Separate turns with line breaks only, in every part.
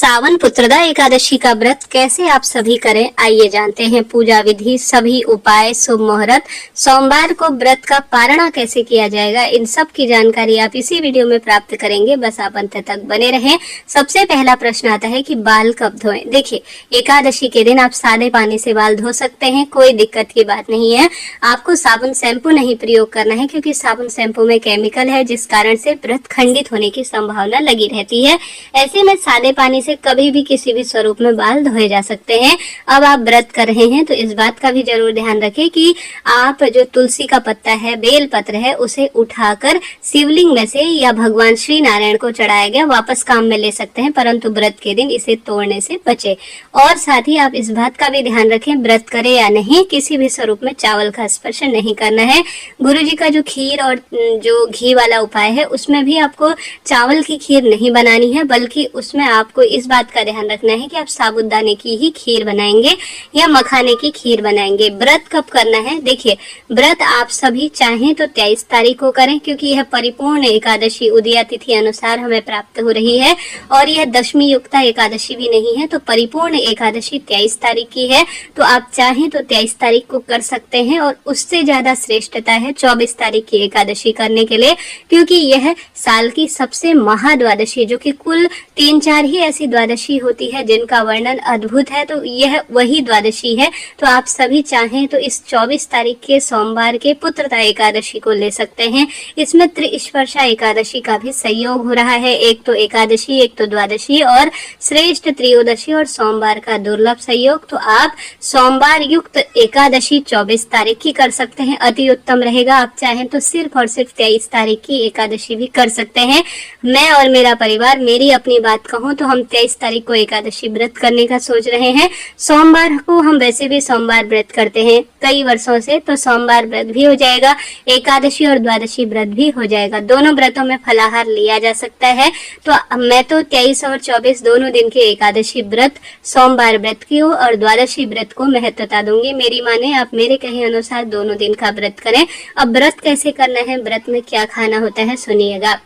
सावन पुत्रदा एकादशी का व्रत कैसे आप सभी करें, आइए जानते हैं पूजा विधि, सभी उपाय, शुभ मुहूर्त, सोमवार को व्रत का पारणा कैसे किया जाएगा, इन सब की जानकारी आप इसी वीडियो में प्राप्त करेंगे। बस आप अंत तक बने रहें। सबसे पहला प्रश्न आता है कि बाल कब धोएं। देखिए, एकादशी के दिन आप सादे पानी से बाल धो सकते हैं, कोई दिक्कत की बात नहीं है। आपको साबुन शैम्पू नहीं प्रयोग करना है, क्योंकि साबुन शैम्पू में केमिकल है, जिस कारण से व्रत खंडित होने की संभावना लगी रहती है। ऐसे में सादे पानी से कभी भी किसी भी स्वरूप में बाल धोए जा सकते हैं। अब आप व्रत कर रहे हैं तो इस बात का भी जरूर ध्यान रखें कि आप जो तुलसी का पत्ता है, बेल पत्र है, उसे उठाकर शिवलिंग में से या भगवान श्री नारायण को चढ़ाया गया वापस काम में ले सकते हैं, परंतु व्रत के दिन इसे तोड़ने से बचे। और साथ ही आप इस बात का भी ध्यान रखें, व्रत करें या नहीं, किसी भी स्वरूप में चावल का स्पर्श नहीं करना है। गुरु जी का जो खीर और जो घी वाला उपाय है, उसमें भी आपको चावल की खीर नहीं बनानी है, बल्कि उसमें आपको इस बात का ध्यान रखना है कि आप साबूदाने की ही खीर बनाएंगे या मखाने की खीर बनाएंगे। व्रत कब करना है? देखिए, व्रत आप सभी चाहें तो 23 तारीख को करें, क्योंकि यह परिपूर्ण एकादशी उदया तिथि अनुसार हमें प्राप्त हो रही है और यह दशमी युक्ता एकादशी भी नहीं है, तो परिपूर्ण एकादशी 23 तारीख की है। तो आप चाहें तो 23 तारीख को कर सकते हैं, और उससे ज्यादा श्रेष्ठता है 24 तारीख की एकादशी करने के लिए, क्योंकि यह साल की सबसे महाद्वादशी, जो कि कुल 3-4 ही ऐसी द्वादशी होती है जिनका वर्णन अद्भुत है, तो यह वही द्वादशी है। तो आप सभी चाहें तो इस 24 तारीख के सोमवार के पुत्रदा एकादशी को ले सकते हैं। इसमें त्रिस्पर्शा एकादशी का भी संयोग हो रहा है, एक तो एकादशी, एक तो द्वादशी और श्रेष्ठ त्रयोदशी और सोमवार का दुर्लभ संयोग। तो आप सोमवार युक्त एकादशी 24 तारीख की कर सकते हैं, अति उत्तम रहेगा। आप चाहें तो सिर्फ और सिर्फ 23 तारीख की एकादशी भी कर सकते हैं। मैं और मेरा परिवार, मेरी अपनी बात कहूँ तो हम 23 तारीख को एकादशी व्रत करने का सोच रहे हैं। सोमवार को हम वैसे भी सोमवार व्रत करते हैं कई वर्षों से, तो सोमवार व्रत भी हो जाएगा, एकादशी और द्वादशी व्रत भी हो जाएगा। दोनों व्रतों में फलाहार लिया जा सकता है। तो मैं तो 23 और 24 दोनों दिन के एकादशी व्रत, सोमवार व्रत की और द्वादशी व्रत को महत्वता दूंगी। मेरी माने, आप मेरे कहे अनुसार दोनों दिन का व्रत करें। अब व्रत कैसे करना है, व्रत में क्या खाना होता है, सुनिएगा।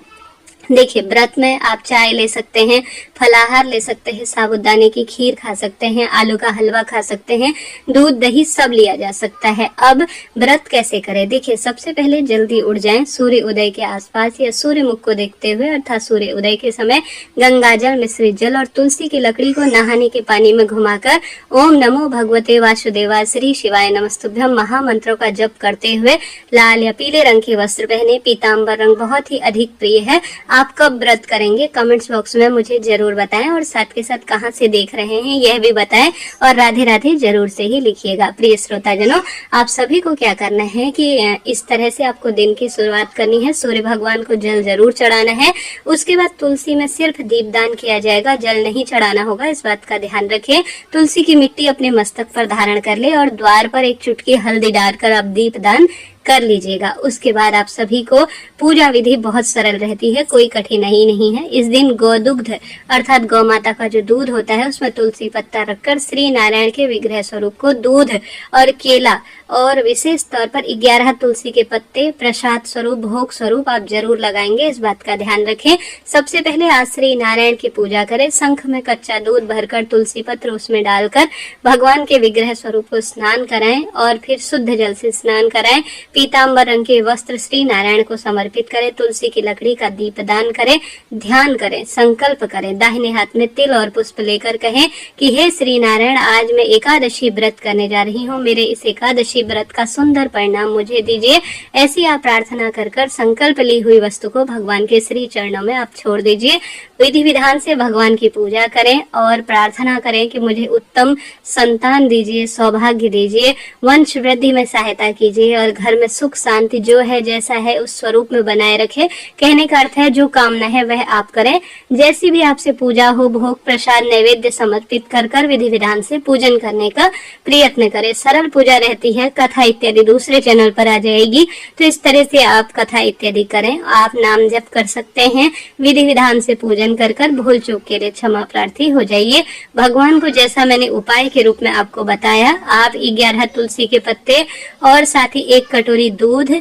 देखिए, व्रत में आप चाय ले सकते हैं, फलाहार ले सकते हैं, साबूदाने की खीर खा सकते हैं, आलू का हलवा खा सकते हैं, दूध दही सब लिया जा सकता है। अब व्रत कैसे करें? देखिए, सबसे पहले जल्दी उठ जाएं, सूर्य उदय के आसपास या सूर्य मुख को देखते हुए, अर्थात सूर्य उदय के समय गंगा जल, मिश्रित जल और तुलसी की लकड़ी को नहाने के पानी में घुमाकर ओम नमो भगवते वासुदेवाय श्री शिवाय नमस्तुभ्यम महामंत्रों का जप करते हुए लाल या पीले रंग के वस्त्र पहने, पीताम्बर रंग बहुत ही अधिक प्रिय है। आप कब व्रत करेंगे कमेंट्स बॉक्स में मुझे जरूर बताएं, और साथ के साथ कहां से देख रहे हैं यह भी बताएं, और राधे राधे जरूर से ही लिखिएगा। प्रिय श्रोताजनों, आप सभी को क्या करना है कि इस तरह से आपको दिन की शुरुआत करनी है। सूर्य भगवान को जल जरूर चढ़ाना है, उसके बाद तुलसी में सिर्फ दीपदान किया जाएगा, जल नहीं चढ़ाना होगा, इस बात का ध्यान रखें। तुलसी की मिट्टी अपने मस्तक पर धारण कर ले और द्वार पर एक चुटकी हल्दी डालकर आप दीपदान कर लीजिएगा। उसके बाद आप सभी को पूजा विधि बहुत सरल रहती है, कोई कठिनाई नहीं है। इस दिन गोदुग्ध अर्थात गौ माता का जो दूध होता है, उसमें तुलसी पत्ता रखकर श्री नारायण के विग्रह स्वरूप को दूध और केला और विशेष तौर पर 11 तुलसी के पत्ते प्रसाद स्वरूप, भोग स्वरूप आप जरूर लगाएंगे, इस बात का ध्यान रखें। सबसे पहले आज श्री नारायण की पूजा करें। शंख में कच्चा दूध भरकर तुलसी पत्र उसमें डालकर भगवान के विग्रह स्वरूप को स्नान कराएं और फिर शुद्ध जल से स्नान कराएं। पीताम्बर रंग के वस्त्र श्री नारायण को समर्पित करें, तुलसी की लकड़ी का दीपदान करें, ध्यान करें, संकल्प करें, दाहिने हाथ में तिल और पुष्प लेकर कहें कि हे श्री नारायण, आज मैं एकादशी व्रत करने जा रही हूँ, मेरे इस एकादशी व्रत का सुंदर परिणाम मुझे दीजिए। ऐसी आप प्रार्थना कर कर संकल्प ली हुई वस्तु को भगवान के श्री चरणों में आप छोड़ दीजिए। विधि विधान से भगवान की पूजा करें और प्रार्थना करें कि मुझे उत्तम संतान दीजिए, सौभाग्य दीजिए, वंश वृद्धि में सहायता कीजिए और घर में सुख शांति जो है जैसा है उस स्वरूप में बनाए रखे। कहने का अर्थ है जो कामना है वह आप करें। जैसी भी आपसे पूजा हो, भोग प्रसाद नैवेद्य समर्पित कर कर विधि विधान से पूजन करने का प्रयत्न करें। सरल पूजा रहती है, कथा इत्यादि दूसरे चैनल पर आ जाएगी, तो इस तरह से आप कथा इत्यादि करें। आप नाम जप कर सकते हैं, विधि विधान से पूजन कर कर भूल चूक के लिए क्षमा प्रार्थी हो जाइए। भगवान को जैसा मैंने उपाय के रूप में आपको बताया, आप 11 तुलसी के पत्ते और साथ ही 1 कटोरी दूध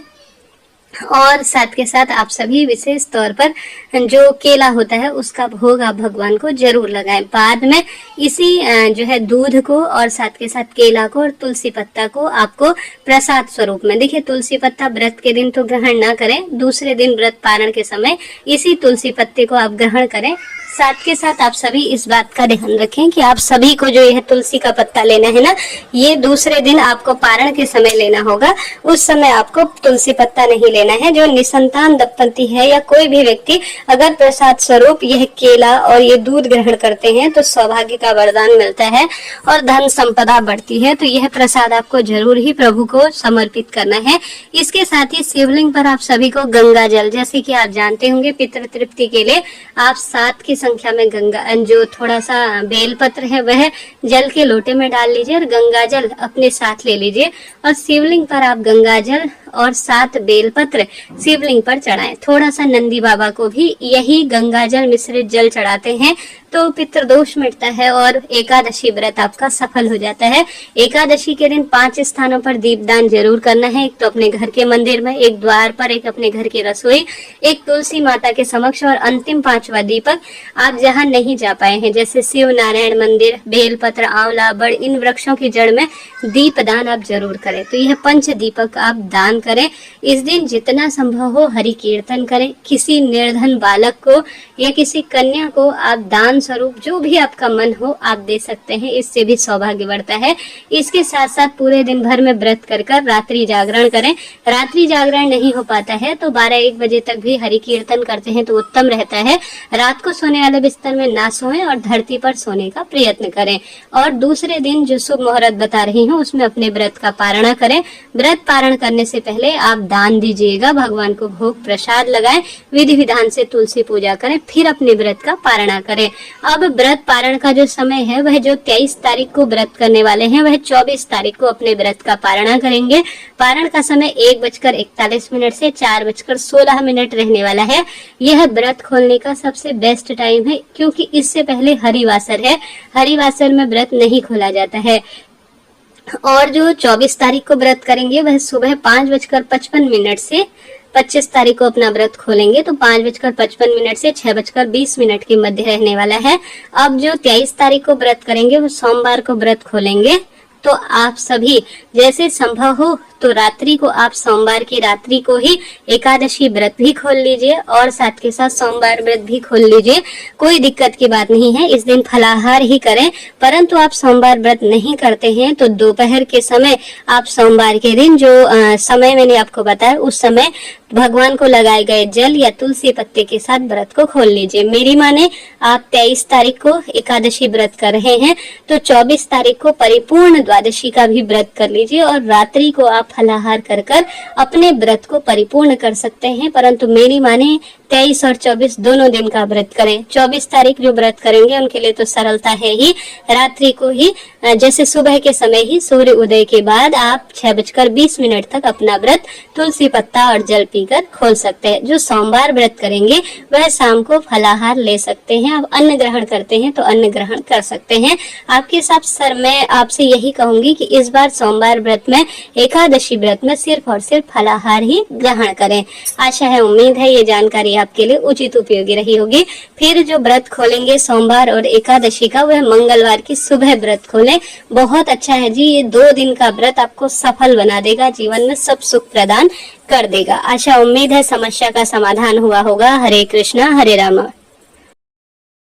और साथ के साथ आप सभी विशेष तौर पर जो केला होता है उसका भोग आप भगवान को जरूर लगाएं। बाद में इसी जो है दूध को और साथ के साथ केला को और तुलसी पत्ता को आपको प्रसाद स्वरूप में, देखिए तुलसी पत्ता व्रत के दिन तो ग्रहण ना करें, दूसरे दिन व्रत पारण के समय इसी तुलसी पत्ते को आप ग्रहण करें। साथ के साथ आप सभी इस बात का ध्यान रखें कि आप सभी को जो यह तुलसी का पत्ता लेना है ना, ये दूसरे दिन आपको पारण के समय लेना होगा। उस समय आपको तुलसी पत्ता नहीं लेना है। जो निसंतान दंपति है या कोई भी व्यक्ति अगर प्रसाद स्वरूप यह केला और ये दूध ग्रहण करते हैं तो सौभाग्य का वरदान मिलता है और धन संपदा बढ़ती है। तो यह प्रसाद आपको जरूर ही प्रभु को समर्पित करना है। इसके साथ ही शिवलिंग पर आप सभी को गंगा जल, जैसे कि आप जानते होंगे पितृ तृप्ति के लिए आप 7 की संख्या में गंगा जो थोड़ा सा बेलपत्र है वह जल के लोटे में डाल लीजिए और गंगा जल अपने साथ ले लीजिए और शिवलिंग पर आप गंगा जल और 7 बेलपत्र शिवलिंग पर चढ़ाएं। थोड़ा सा नंदी बाबा को भी यही गंगा जल मिश्रित जल चढ़ाते हैं तो पितृदोष मिटता है और एकादशी व्रत आपका सफल हो जाता है। एकादशी के दिन 5 स्थानों पर दीपदान जरूर करना है। एक तो अपने घर के मंदिर में, एक द्वार पर, एक अपने घर की रसोई, एक तुलसी माता के समक्ष और अंतिम 5वां दीपक आप जहाँ नहीं जा पाए हैं जैसे शिव नारायण मंदिर, बेलपत्र, आंवला, बड़, इन वृक्षों की जड़ में दीपदान आप जरूर करें। तो यह 5 दीपक आप दान करें। इस दिन जितना संभव हो हरि कीर्तन करें। किसी निर्धन बालक को या किसी कन्या को आप दान स्वरूप जो भी आपका मन हो आप दे सकते हैं, इससे भी सौभाग्य बढ़ता है। इसके साथ साथ पूरे दिन भर में व्रत कर रात्रि जागरण करें। रात्रि जागरण नहीं हो पाता है तो 12-1 बजे तक भी हरि कीर्तन करते हैं तो उत्तम रहता है। रात को सोने वाले बिस्तर में ना सोएं और धरती पर सोने का प्रयत्न करें। और दूसरे दिन जो शुभ मुहूर्त बता रही हूँ उसमें अपने व्रत का पारणा करें। व्रत पारण करने से पहले आप दान दीजिएगा, भगवान को भोग प्रसाद लगाएं, विधि विधान से तुलसी पूजा करें, फिर अपने व्रत का पारणा करें। अब व्रत पारण का जो समय है वह जो 23 तारीख को व्रत करने वाले हैं वह 24 तारीख को अपने व्रत का पारणा करेंगे। पारण का समय 1:41 से 4:16 रहने वाला है। यह व्रत खोलने का सबसे बेस्ट टाइम है क्योंकि इससे पहले हरिवासर है। हरिवासर में व्रत नहीं खोला जाता है। और जो 24 तारीख को व्रत करेंगे वह सुबह 5:55 से 25 तारीख को अपना व्रत खोलेंगे तो 5:55 से 6:20 के मध्य रहने वाला है। अब जो 23 तारीख को व्रत करेंगे वो सोमवार को व्रत खोलेंगे। तो आप सभी जैसे संभव हो तो रात्रि को आप सोमवार की रात्रि को ही एकादशी व्रत भी खोल लीजिए और साथ के साथ सोमवार व्रत भी खोल लीजिए। कोई दिक्कत की बात नहीं है, इस दिन फलाहार ही करें। परंतु आप सोमवार व्रत नहीं करते हैं तो दोपहर के समय आप सोमवार के दिन जो समय मैंने आपको बताया उस समय भगवान को लगाए गए जल या तुलसी पत्ते के साथ व्रत को खोल लीजिए। मेरी माने आप 23 तारीख को एकादशी व्रत कर रहे हैं तो 24 तारीख को परिपूर्ण द्वादशी का भी व्रत कर लीजिए और रात्रि को आप फलाहार कर अपने व्रत को परिपूर्ण कर सकते हैं। परंतु मेरी माने 23 और 24 दोनों दिन का व्रत करें। 24 तारीख जो व्रत करेंगे उनके लिए तो सरलता है ही, रात्रि को ही जैसे सुबह के समय ही सूर्य उदय के बाद आप 6:20 तक अपना व्रत तुलसी पत्ता और जल पीकर खोल सकते हैं। जो सोमवार व्रत करेंगे वह शाम को फलाहार ले सकते हैं। आप अन्न ग्रहण करते हैं तो अन्न ग्रहण कर सकते हैं। आपके साथ सर मैं आपसे यही कहूंगी कि इस बार सोमवार व्रत में, एकादशी व्रत में सिर्फ और सिर्फ फलाहार ही ग्रहण करें। आशा है, उम्मीद है ये जानकारी आपके लिए उचित उपयोगी रही होगी। फिर जो व्रत खोलेंगे सोमवार और एकादशी का वह मंगलवार की सुबह व्रत खोलें। बहुत अच्छा है जी, ये 2 दिन का व्रत आपको सफल बना देगा, जीवन में सब सुख प्रदान कर देगा। आशा उम्मीद है समस्या का समाधान हुआ होगा। हरे कृष्णा हरे राम।